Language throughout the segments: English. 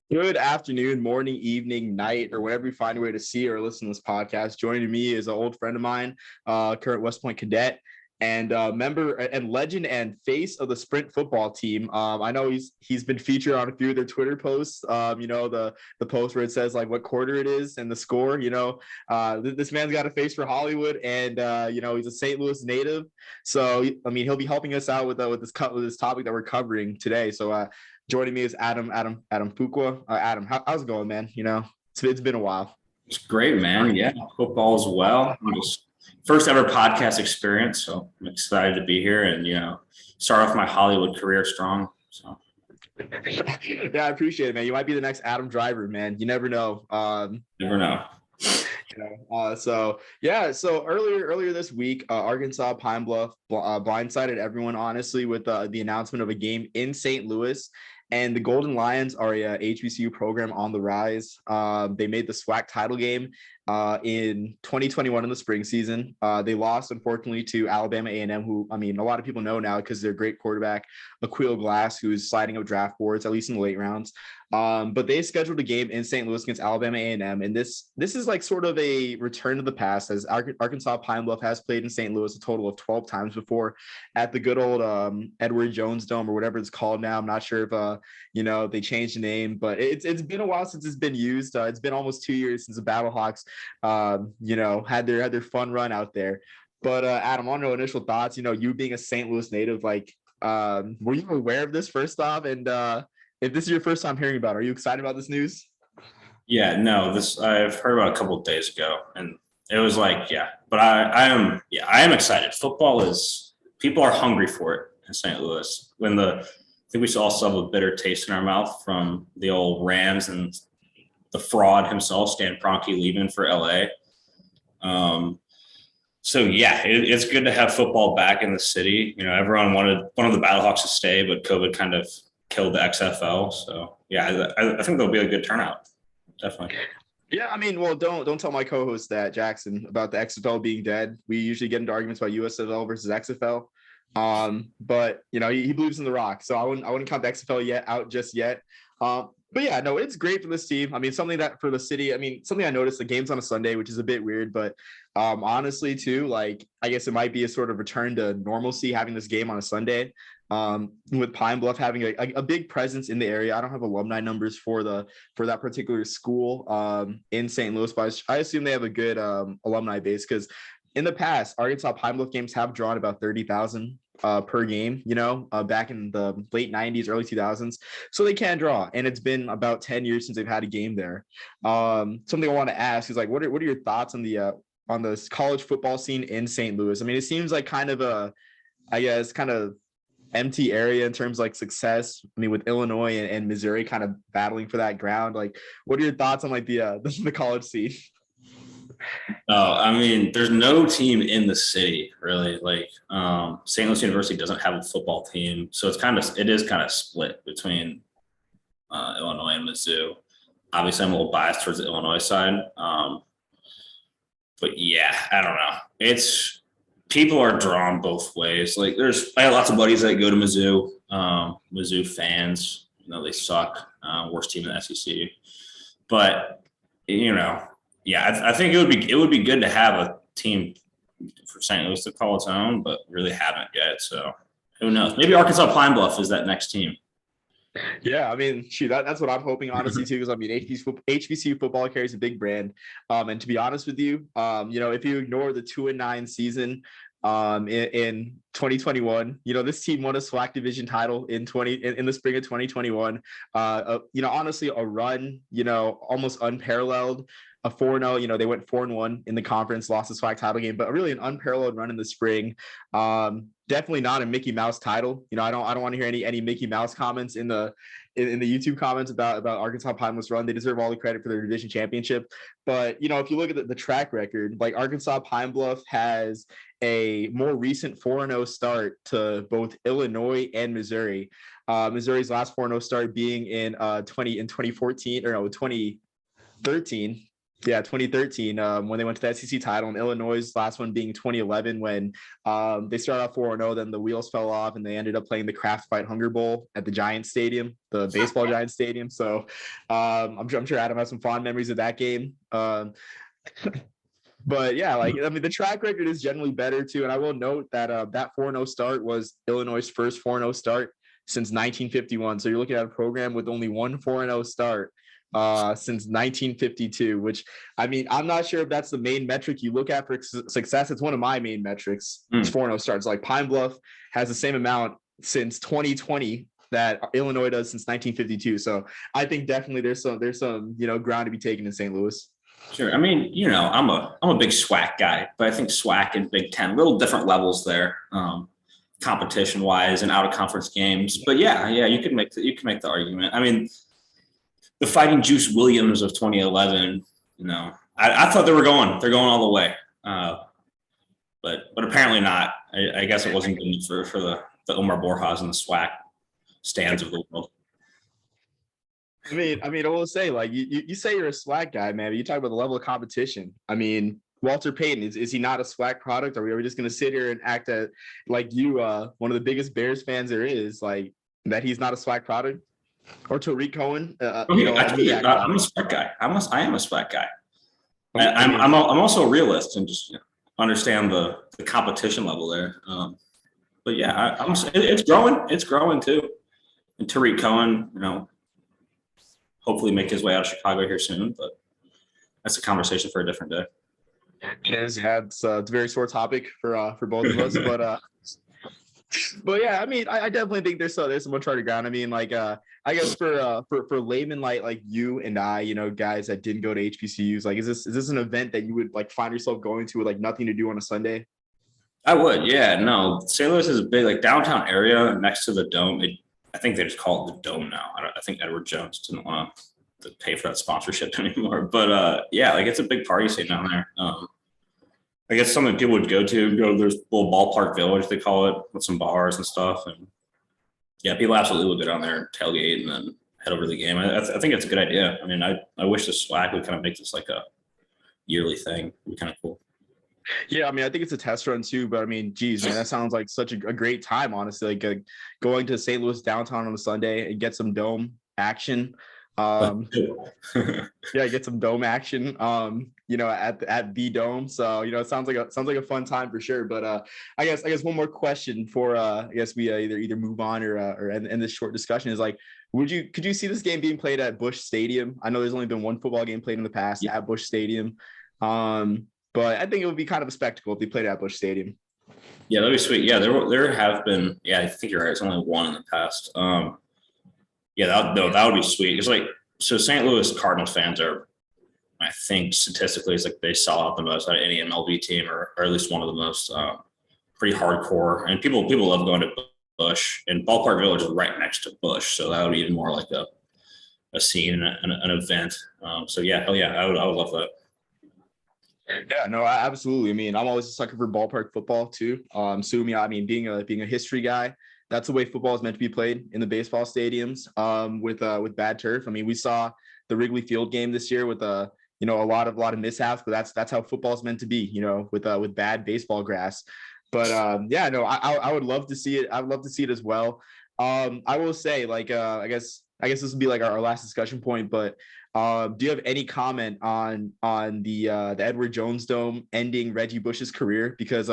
Good afternoon, morning, evening, night, or whatever you find a way to see or listen to this podcast. Joining me is an old friend of mine, current West Point cadet, and member and legend and face of the sprint football team. I know he's been featured on a few of their Twitter posts. The post where it says like what quarter it is and the score. This man's got a face for Hollywood, and he's a St. Louis native. So I mean, he'll be helping us out with this topic that we're covering today. So. Joining me is Adam Fuqua. Adam, how's it going, man? It's been a while. It's great, man. Yeah, football as well. I'm just first ever podcast experience, so I'm excited to be here and start off my Hollywood career strong. So Yeah, I appreciate it, man. You might be the next Adam Driver, man. You never know. Never know. So earlier this week, Arkansas-Pine Bluff blindsided everyone, honestly, with the announcement of a game in St. Louis. And the Golden Lions are a HBCU program on the rise. They made the SWAC title game in 2021 in the spring season. They lost, unfortunately, to Alabama A&M, who, I mean, a lot of people know now because they're great quarterback, Aquil Glass, who's sliding up draft boards, at least in the late rounds. But they scheduled a game in St. Louis against Alabama A&M, and this is like sort of a return to the past, as Arkansas-Pine Bluff has played in St. Louis a total of 12 times before at the good old Edward Jones Dome, or whatever it's called now. I'm not sure if they changed the name, but it's been a while since it's been used. It's been almost 2 years since the Battlehawks had their fun run out there. But Adam, I want to know initial thoughts. You being a St. Louis native, like, were you aware of this first off? And if this is your first time hearing about it, are you excited about this news? Yeah, no, this I've heard about a couple of days ago, and it was like, but I am excited. Football is people are hungry for it in St. Louis. I think we all still have a bitter taste in our mouth from the old Rams and the fraud himself, Stan Kroenke, leaving for LA. It's good to have football back in the city. Everyone wanted one of the Battlehawks to stay, but COVID kind of killed the XFL. So I think there'll be a good turnout. Definitely. Yeah, I mean, well, don't tell my co-host that, Jackson, about the XFL being dead. We usually get into arguments about USFL versus XFL. But he believes in the Rock, so I wouldn't count the XFL out just yet. But yeah, no, it's great for this team. I mean, something that for the city, I mean, something I noticed, the game's on a Sunday, which is a bit weird, but honestly too, like, I guess it might be a sort of return to normalcy having this game on a Sunday. With Pine Bluff having a big presence in the area. I don't have alumni numbers for that particular school in St. Louis, but I assume they have a good alumni base, because in the past, Arkansas Pine Bluff games have drawn about 30,000 per game, back in the late 90s, early 2000s. So they can draw. And it's been about 10 years since they've had a game there. Something I want to ask is, like, what are your thoughts on the college football scene in St. Louis? I mean, it seems like kind of empty area in terms of like success. I mean, with Illinois and Missouri kind of battling for that ground. Like, what are your thoughts on like the college scene? Oh, I mean, there's no team in the city really. Like, St. Louis University doesn't have a football team, so it is kind of split between Illinois and Mizzou. Obviously, I'm a little biased towards the Illinois side, but yeah, I don't know. People are drawn both ways. Like, I have lots of buddies that go to Mizzou. Mizzou fans, they suck. Worst team in the SEC, but I think it would be good to have a team for St. Louis to call its own, but really haven't yet. So who knows? Maybe Arkansas-Pine Bluff is that next team. Yeah, I mean, shoot, that's what I'm hoping, honestly, too, because I mean, HBCU football carries a big brand. And to be honest with you, if you ignore the 2-9 season in 2021, this team won a SWAC division title in the spring of 2021. Honestly, a run, almost unparalleled. A 4-0, they went 4-1 in the conference, lost the SWAC title game, but really an unparalleled run in the spring. Definitely not a Mickey Mouse title. I don't want to hear any Mickey Mouse comments in the YouTube comments about Arkansas Pine Bluff's run. They deserve all the credit for their division championship. But if you look at the track record, like, Arkansas Pine Bluff has a more recent 4-0 start to both Illinois and Missouri. Missouri's last 4-0 start being in 2014 or no 2013. Yeah, 2013, when they went to the SEC title, and Illinois' last one being 2011 when they started off 4-0, then the wheels fell off and they ended up playing the Kraft Fight Hunger Bowl at the Giants Stadium, the baseball Giants Stadium. So I'm sure Adam has some fond memories of that game. But yeah, like I mean, the track record is generally better too. And I will note that that 4-0 start was Illinois' first 4-0 start since 1951. So you're looking at a program with only one 4-0 start since 1952, which I mean, I'm not sure if that's the main metric you look at for success. It's one of my main metrics. It's 4-0 starts. Like Pine Bluff has the same amount since 2020 that Illinois does since 1952. So I think definitely there's some ground to be taken in St. Louis. Sure. I mean, I'm a big SWAC guy, but I think SWAC and Big Ten, little different levels there, competition wise and out of conference games. But yeah, you can make the argument. I mean, the Fighting Juice Williams of 2011, I thought they're going all the way, but apparently not. I guess it wasn't good for the Omar Borjas and the SWAC stands of the world. I mean, I will say, like, you say you're a SWAC guy, man, but you talk about the level of competition. I mean, Walter Payton, is he not a SWAC product? Are we just going to sit here and act like you, one of the biggest Bears fans there is, like, that he's not a SWAC product? Or Tariq Cohen? I'm a SWAC guy. I am a SWAC guy. I'm also a realist and just understand the competition level there. But yeah, it's growing. It's growing too. And Tariq Cohen, hopefully make his way out of Chicago here soon, but that's a conversation for a different day. It's a very sore topic for both of us, but yeah, I mean, I definitely think there's some uncharted ground. I mean, like, I guess for laymen like you and I, guys that didn't go to HBCUs, like, is this an event that you would like find yourself going to with like nothing to do on a Sunday? I would, yeah. No, St. Louis is a big like downtown area next to the Dome. I think they just call it the Dome now. I think Edward Jones didn't want to pay for that sponsorship anymore. But yeah, like it's a big party scene down there. I guess something people would go to. There's a little ballpark village, they call it, with some bars and stuff. And yeah, people absolutely would go down there, tailgate, and then head over to the game. I think it's a good idea. I mean, I wish the SWAC would kind of make this like a yearly thing. It'd be kind of cool. Yeah, I mean, I think it's a test run too, but I mean, geez, man, that sounds like such a great time, honestly. Like going to St. Louis downtown on a Sunday and get some Dome action. Yeah, get some Dome action. At the Dome. So it sounds like a fun time for sure. But I guess one more question for I guess we either move on or end this short discussion is like, could you see this game being played at Busch Stadium? I know there's only been one football game played in the past at Busch Stadium. But I think it would be kind of a spectacle if they played at Busch Stadium. Yeah, that'd be sweet. Yeah, there have been. Yeah, I think you're right. It's only one in the past. Yeah, that would be sweet. It's like, so St. Louis Cardinals fans are, I think statistically, it's like they sell out the most out of any MLB team, or at least one of the most. Pretty hardcore, and people love going to Busch, and Ballpark Village is right next to Busch, so that would be even more like a scene, an event. So yeah, hell yeah, I would love that. Yeah, no, absolutely. I mean, I'm always a sucker for ballpark football too. I mean, being a history guy, that's the way football is meant to be played in the baseball stadiums. With bad turf. I mean, we saw the Wrigley Field game this year with a lot of mishaps, but that's how football is meant to be. With bad baseball grass. But yeah, no, I would love to see it. I would love to see it as well. I will say, like, I guess this would be like our last discussion point, but do you have any comment on the Edward Jones Dome ending Reggie Bush's career? Because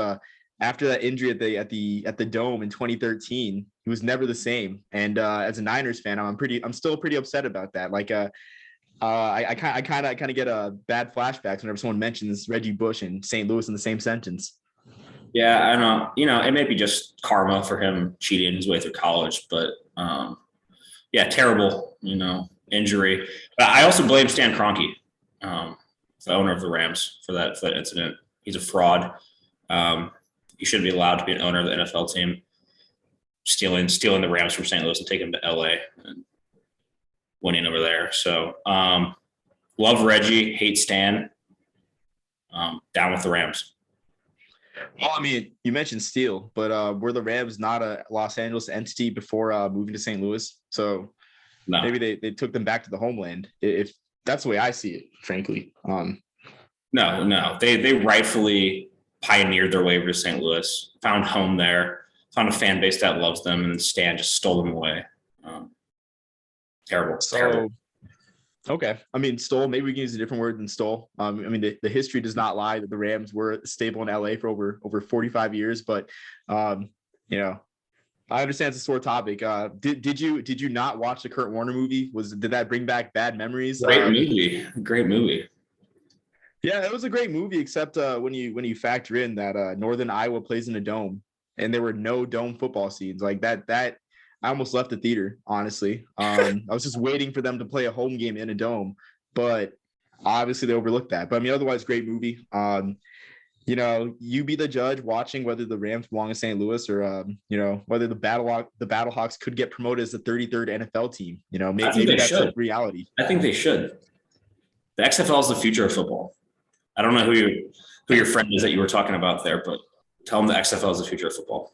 after that injury at the Dome in 2013, he was never the same. And as a Niners fan, I'm still pretty upset about that. Like, I kind of get a bad flashbacks whenever someone mentions Reggie Bush and St. Louis in the same sentence. Yeah, I know. It may be just karma for him cheating his way through college, but yeah, terrible, injury. But I also blame Stan Kroenke, the owner of the Rams, for that incident. He's a fraud. He shouldn't be allowed to be an owner of the NFL team. Stealing the Rams from St. Louis and taking them to LA and winning over there. So love Reggie, hate Stan. Down with the Rams. Well, I mean, you mentioned steal, but were the Rams not a Los Angeles entity before moving to St. Louis? So no. Maybe they took them back to the homeland. If That's the way I see it, frankly. No, they rightfully pioneered their way over to St. Louis, found home there, found a fan base that loves them, and Stan just stole them away. Terrible. Okay. I mean, stole, maybe we can use a different word than stole. I mean, the history does not lie that the Rams were stable in LA for over 45 years, but you know, I understand it's a sore topic. Did you not watch the Kurt Warner movie? Did that bring back bad memories? Great movie. Yeah, it was a great movie, except when you factor in that Northern Iowa plays in a dome, and there were no dome football scenes like that. I almost left the theater, honestly. I was just waiting for them to play a home game in a dome, but obviously they overlooked that. But I mean, otherwise, great movie. You be the judge watching whether the Rams belong in St. Louis or whether the Battlehawks could get promoted as the 33rd NFL team. Maybe that's a reality. I think they should. The XFL is the future of football. I don't know who your friend is that you were talking about there, but tell them the XFL is the future of football.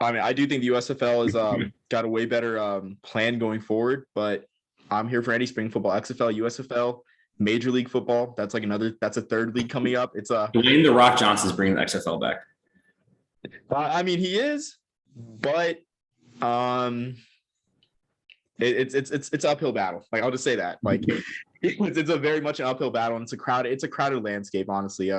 I mean, I do think the USFL has got a way better plan going forward, but I'm here for any spring football. XFL, USFL, Major League Football. That's a third league coming up. It's Dwayne "The Rock" Johnson's bringing the XFL back. I mean, he is, but it's uphill battle. Like, I'll just say that. Like, it's a very much an uphill battle, and it's a crowded landscape, honestly.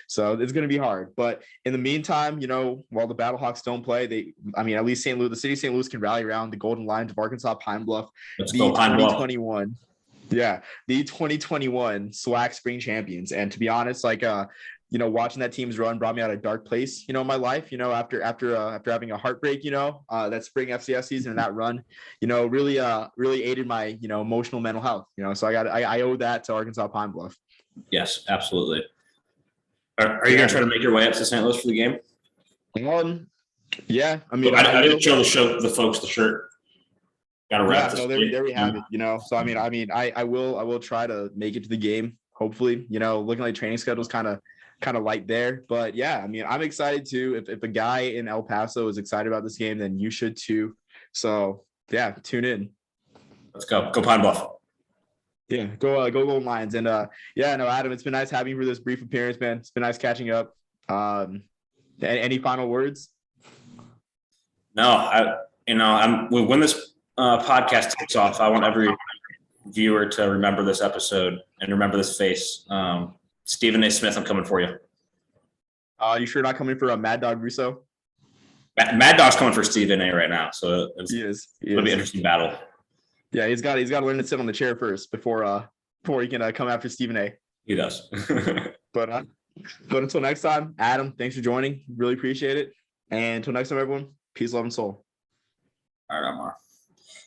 So it's going to be hard. But in the meantime, while the Battlehawks don't play, at least St. Louis, the city of St. Louis can rally around the Golden Lions of Arkansas-Pine Bluff. Let's go Pine Bluff. 2021. Yeah, the 2021 SWAC spring champions. And to be honest, watching that team's run brought me out of a dark place, in my life, after having a heartbreak, that spring FCS season and that run, really aided my, emotional mental health, so I owe that to Arkansas-Pine Bluff. Yes, absolutely. Are you going to try to make your way up to St. Louis for the game? Yeah. I mean, I didn't show the folks the shirt. Got to wrap this. So there we have it, so I will try to make it to the game, hopefully. Looking like training schedule's kind of light there, but yeah, I mean, I'm excited too. If a guy in El Paso is excited about this game, then you should too. So yeah, tune in. Let's go Pine Bluff. Yeah, go Golden Lions. And Adam, it's been nice having you for this brief appearance, man. It's been nice catching up. Any final words? No, when this podcast takes off, I want every viewer to remember this episode and remember this face. Stephen A. Smith, I'm coming for you. You sure not coming for Mad Dog Russo? Mad Dog's coming for Stephen A. right now, so he is. It'll be an interesting battle. Yeah, he's got to learn to sit on the chair first before he can come after Stephen A. He does. But until next time, Adam, thanks for joining. Really appreciate it. And until next time, everyone, peace, love, and soul. All right, Omar.